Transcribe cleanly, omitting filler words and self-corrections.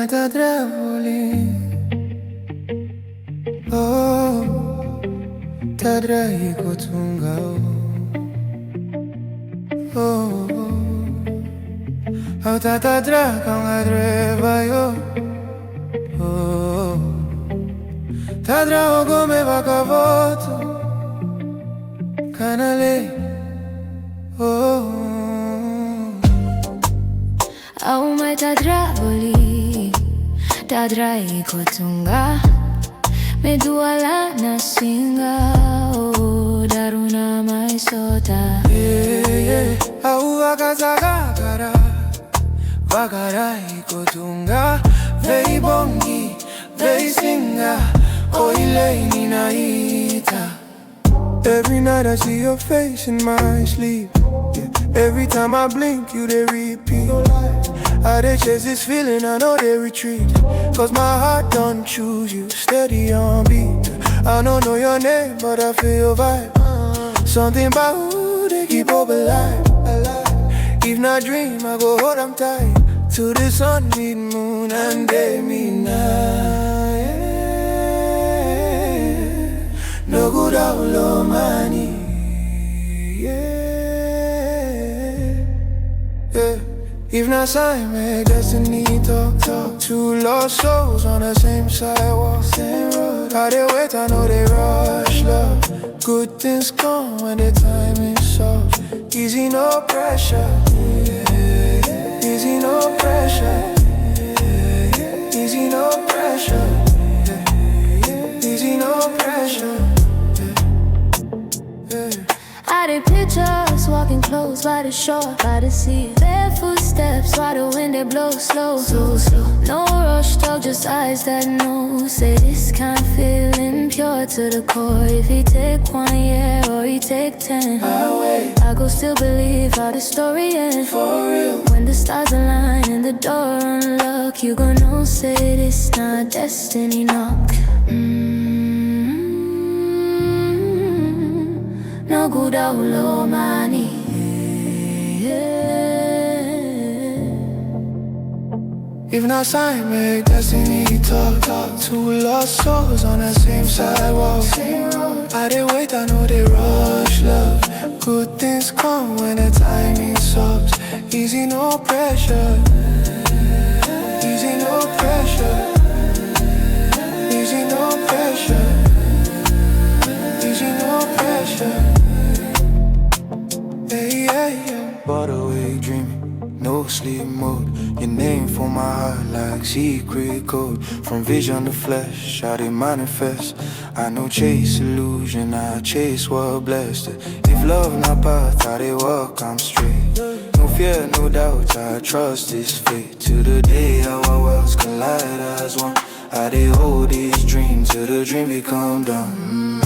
my Tadra Voli. Oh, Tadra ikotunga. Oh, oh, Tadra kangadreva yo. Oh, Tadra ogome vakavoto. Kanale. Oh, oh my Tadra Voli, Tadra ikotunga, meduala nasinga, oh daruna my sota. Yeah, au vakazagagara, vakara ikotunga, vei bongi, vei singa, oile ninaita. Every night I see your face in my sleep. Yeah. Every time I blink, you they repeat. I they chase this feeling, I know they retreat. Cause my heart don't choose you, steady on beat. I don't know your name, but I feel your vibe. Something about who they keep up alive. If not dream, I go hold them tight. To the sun, meet moon, and they meet night. No good out low money. Yeah. If not sign, make destiny talk. Two lost souls on the same sidewalk, same road. How they wait, I know they rush, love. Good things come when the time is soft. Easy, no pressure. Easy, no pressure. Easy, no pressure. Easy, no pressure. I did picture us walking close by the shore, by the sea. Bare footsteps while the wind they blow slow, so slow. No rush talk, just eyes that know. Say this kind of feeling pure to the core. If he take 1 year or he take 10, I go still believe how the story ends. For real. When the stars align and the door unlock, you gon' know, say this not destiny knock. No good out low money. If not sign, make destiny talk. Two lost souls on the same sidewalk, same road. I they wait, I know they rush, love. Good things come when the timing sucks. Easy, no pressure. Easy, no pressure. Easy, no pressure. Easy, no pressure. Wide awake dreaming, no sleep mode. Your name for my heart like secret code. From vision to flesh, how they manifest. I know chase illusion, I chase what blessed. If love not path, how they walk, I'm straight. No fear, no doubt, I trust this fate. To the day our worlds collide as one. How they hold this dream till the dream become done.